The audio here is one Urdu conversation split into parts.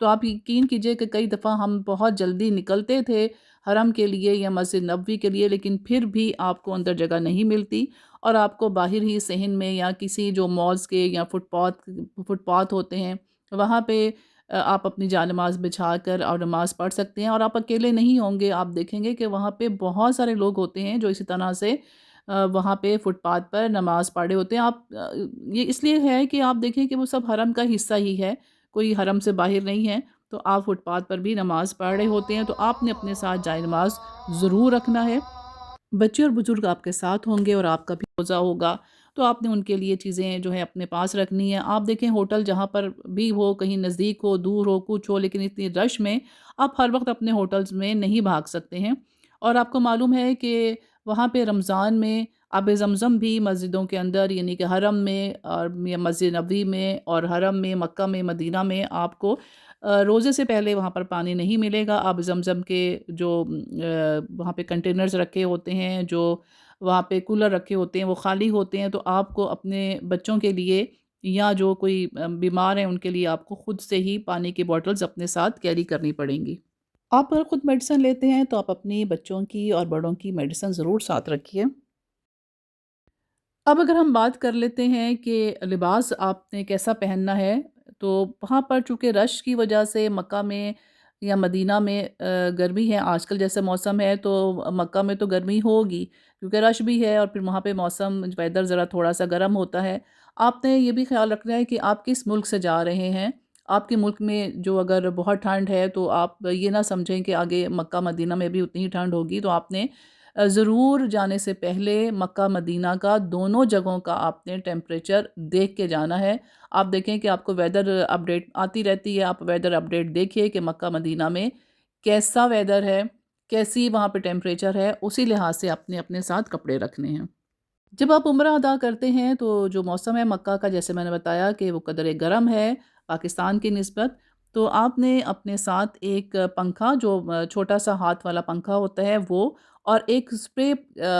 تو آپ یقین کیجئے کہ کئی دفعہ ہم بہت جلدی نکلتے تھے حرم کے لیے یا مسجد نبوی کے لیے، لیکن پھر بھی آپ کو اندر جگہ نہیں ملتی، اور آپ کو باہر ہی صحن میں یا کسی جو مالز کے یا فٹ پاتھ ہوتے ہیں وہاں پہ آپ اپنی جانماز بچھا کر اور نماز پڑھ سکتے ہیں، اور آپ اکیلے نہیں ہوں گے۔ آپ دیکھیں گے کہ وہاں پہ بہت سارے لوگ ہوتے ہیں جو اسی طرح سے وہاں پہ فٹ پاتھ پر نماز پڑھے ہوتے ہیں۔ یہ اس لیے ہے کہ آپ دیکھیں کہ وہ سب حرم کا حصہ ہی ہے، کوئی حرم سے باہر نہیں ہے، تو آپ فٹ پاتھ پر بھی نماز پڑھ رہے ہوتے ہیں، تو آپ نے اپنے ساتھ جائے نماز ضرور رکھنا ہے۔ بچے اور بزرگ آپ کے ساتھ ہوں گے اور آپ کا بھی روزہ ہوگا، تو آپ نے ان کے لیے چیزیں جو ہے اپنے پاس رکھنی ہے۔ آپ دیکھیں ہوٹل جہاں پر بھی ہو، کہیں نزدیک ہو دور ہو کچھ ہو، لیکن اتنی رش میں آپ ہر وقت اپنے ہوٹلز میں نہیں بھاگ سکتے ہیں، اور آپ کو معلوم ہے کہ وہاں پہ رمضان میں آب زمزم بھی مسجدوں کے اندر، یعنی کہ حرم میں اور یا مسجد نبوی میں اور حرم میں، مکہ میں، مدینہ میں آپ کو روزے سے پہلے وہاں پر پانی نہیں ملے گا۔ آب زمزم کے جو وہاں پہ کنٹینرز رکھے ہوتے ہیں، جو وہاں پہ کولر رکھے ہوتے ہیں، وہ خالی ہوتے ہیں، تو آپ کو اپنے بچوں کے لیے یا جو کوئی بیمار ہیں ان کے لیے آپ کو خود سے ہی پانی کی بوٹلز اپنے ساتھ کیری کرنی پڑیں گی۔ آپ اگر خود میڈیسن لیتے ہیں تو آپ اپنی بچوں کی اور بڑوں کی میڈیسن ضرور ساتھ رکھیے۔ اب اگر ہم بات کر لیتے ہیں کہ لباس آپ نے کیسا پہننا ہے، تو وہاں پر چونکہ رش کی وجہ سے مکہ میں یا مدینہ میں گرمی ہے، آج کل جیسے موسم ہے تو مکہ میں تو گرمی ہوگی کیونکہ رش بھی ہے، اور پھر وہاں پہ موسم ویدر ذرا تھوڑا سا گرم ہوتا ہے۔ آپ نے یہ بھی خیال رکھنا ہے کہ آپ کس ملک سے جا رہے ہیں۔ آپ کے ملک میں جو اگر بہت ٹھنڈ ہے تو آپ یہ نہ سمجھیں کہ آگے مکہ مدینہ میں بھی اتنی ہی ٹھنڈ ہوگی، تو آپ نے ضرور جانے سے پہلے مکہ مدینہ کا دونوں جگہوں کا آپ نے ٹیمپریچر دیکھ کے جانا ہے۔ آپ دیکھیں کہ آپ کو ویدر اپڈیٹ آتی رہتی ہے، آپ ویدر اپڈیٹ دیکھیے کہ مکہ مدینہ میں کیسا ویدر ہے، کیسی وہاں پہ ٹیمپریچر ہے، اسی لحاظ سے آپ نے اپنے ساتھ کپڑے رکھنے ہیں۔ جب آپ عمرہ ادا کرتے ہیں تو جو موسم ہے مکہ کا، جیسے میں نے بتایا کہ وہ قدرے گرم ہے پاکستان کی نسبت، تو آپ نے اپنے ساتھ ایک پنکھا جو چھوٹا سا ہاتھ والا پنکھا ہوتا ہے وہ، اور ایک اسپرے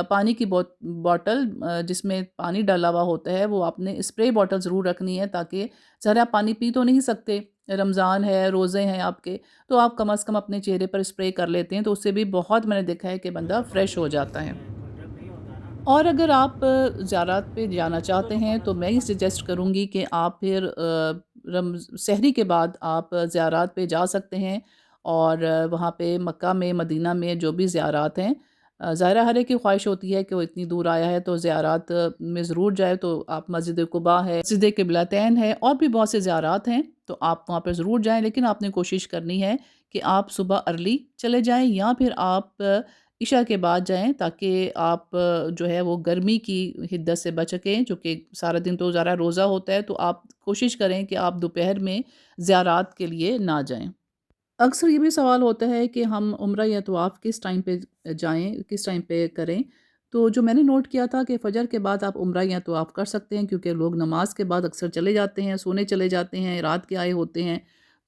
پانی کی بوٹل جس میں پانی ڈالا ہوا ہوتا ہے، وہ آپ نے اسپرے بوٹل ضرور رکھنی ہے، تاکہ ظاہر آپ پانی پی تو نہیں سکتے، رمضان ہے، روزے ہیں آپ کے، تو آپ کم از کم اپنے چہرے پر اسپرے کر لیتے ہیں، تو اس سے بھی بہت میں نے دیکھا ہے کہ بندہ فریش ہو جاتا ہے۔ اور اگر آپ زیارات پہ جانا چاہتے ہیں تو میں یہ سجیسٹ کروں گی کہ آپ پھر سحری کے بعد آپ زیارات پہ جا سکتے ہیں، اور وہاں پہ مکہ میں مدینہ میں جو بھی زیارات ہیں، ظاہرہ ہر ایک کی خواہش ہوتی ہے کہ وہ اتنی دور آیا ہے تو زیارات میں ضرور جائے، تو آپ مسجد قباء ہے، مسجد قبلتین ہے، اور بھی بہت سے زیارات ہیں، تو آپ وہاں پہ ضرور جائیں، لیکن آپ نے کوشش کرنی ہے کہ آپ صبح ارلی چلے جائیں یا پھر آپ عشاء کے بعد جائیں، تاکہ آپ جو ہے وہ گرمی کی حدت سے بچ سکیں، چونکہ سارا دن تو ذرا روزہ ہوتا ہے، تو آپ کوشش کریں کہ آپ دوپہر میں زیارات کے لیے نہ جائیں۔ اکثر یہ بھی سوال ہوتا ہے کہ ہم عمرہ یا طواف کس ٹائم پہ جائیں، کس ٹائم پہ کریں، تو جو میں نے نوٹ کیا تھا کہ فجر کے بعد آپ عمرہ یا طواف کر سکتے ہیں، کیونکہ لوگ نماز کے بعد اکثر چلے جاتے ہیں، سونے چلے جاتے ہیں، رات کے آئے ہوتے ہیں،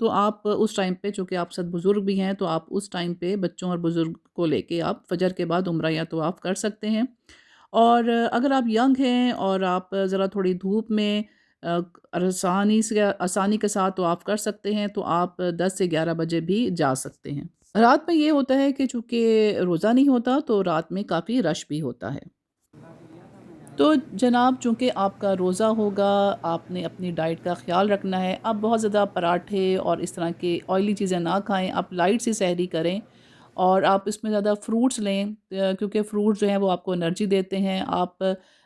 تو آپ اس ٹائم پہ، چونکہ آپ سب بزرگ بھی ہیں، تو آپ اس ٹائم پہ بچوں اور بزرگ کو لے کے آپ فجر کے بعد عمرہ یا طواف کر سکتے ہیں۔ اور اگر آپ ینگ ہیں اور آپ ذرا تھوڑی دھوپ میں آسانی کے ساتھ طواف کر سکتے ہیں، تو آپ 10 سے 11 بجے بھی جا سکتے ہیں۔ رات میں یہ ہوتا ہے کہ چونکہ روزہ نہیں ہوتا تو رات میں کافی رش بھی ہوتا ہے۔ تو جناب، چونکہ آپ کا روزہ ہوگا، آپ نے اپنی ڈائٹ کا خیال رکھنا ہے، آپ بہت زیادہ پراٹھے اور اس طرح کی آئلی چیزیں نہ کھائیں، آپ لائٹ سی سحری کریں، اور آپ اس میں زیادہ فروٹس لیں، کیونکہ فروٹس جو ہیں وہ آپ کو انرجی دیتے ہیں۔ آپ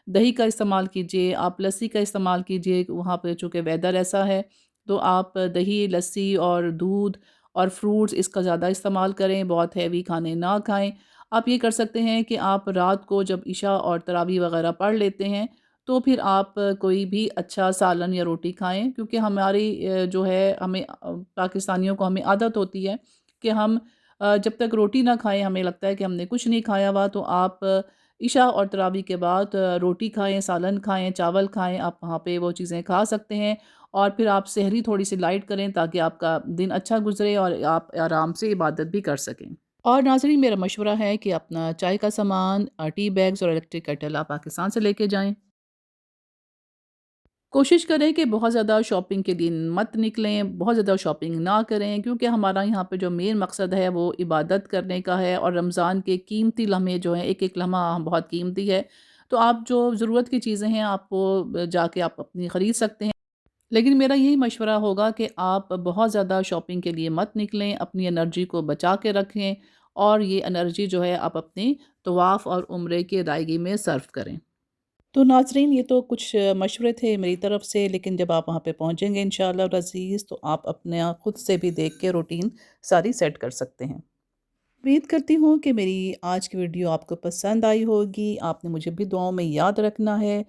دہی کا استعمال کیجئے، آپ لسی کا استعمال کیجئے، وہاں پہ چونکہ ویدر ایسا ہے، تو آپ دہی، لسی اور دودھ اور فروٹس اس کا زیادہ استعمال کریں، بہت ہیوی کھانے نہ کھائیں۔ آپ یہ کر سکتے ہیں کہ آپ رات کو جب عشاء اور تراویح وغیرہ پڑھ لیتے ہیں تو پھر آپ کوئی بھی اچھا سالن یا روٹی کھائیں، کیونکہ ہماری جو ہے ہمیں پاکستانیوں کو ہمیں عادت ہوتی ہے کہ ہم جب تک روٹی نہ کھائیں ہمیں لگتا ہے کہ ہم نے کچھ نہیں کھایا ہوا، تو آپ عشاء اور تراویح کے بعد روٹی کھائیں، سالن کھائیں، چاول کھائیں، آپ وہاں پہ وہ چیزیں کھا سکتے ہیں، اور پھر آپ سحری تھوڑی سی لائٹ کریں تاکہ آپ کا دن اچھا گزرے اور آپ آرام سے عبادت بھی کر سکیں۔ اور ناظرین، میرا مشورہ ہے کہ اپنا چائے کا سامان، ٹی بیگز اور الیکٹرک کیٹل آپ پاکستان سے لے کے جائیں۔ کوشش کریں کہ بہت زیادہ شاپنگ کے لیے مت نکلیں، بہت زیادہ شاپنگ نہ کریں، کیونکہ ہمارا یہاں پہ جو مین مقصد ہے وہ عبادت کرنے کا ہے، اور رمضان کے قیمتی لمحے جو ہیں، ایک ایک لمحہ بہت قیمتی ہے، تو آپ جو ضرورت کی چیزیں ہیں آپ وہ جا کے آپ اپنی خرید سکتے ہیں۔ لیکن میرا یہی مشورہ ہوگا کہ آپ بہت زیادہ شاپنگ کے لیے مت نکلیں، اپنی انرجی کو بچا کے رکھیں، اور یہ انرجی جو ہے آپ اپنے طواف اور عمرے کی ادائیگی میں صرف کریں۔ تو ناظرین، یہ تو کچھ مشورے تھے میری طرف سے، لیکن جب آپ وہاں پہ پہنچیں گے انشاءاللہ العزیز تو آپ اپنے خود سے بھی دیکھ کے روٹین ساری سیٹ کر سکتے ہیں۔ امید کرتی ہوں کہ میری آج کی ویڈیو آپ کو پسند آئی ہوگی، آپ نے مجھے بھی دعاؤں میں یاد رکھنا ہے،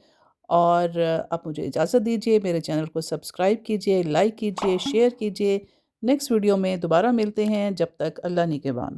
اور آپ مجھے اجازت دیجیے، میرے چینل کو سبسکرائب کیجیے، لائک کیجیے، شیئر کیجیے۔ نیکسٹ ویڈیو میں دوبارہ ملتے ہیں، جب تک اللہ نگہبان۔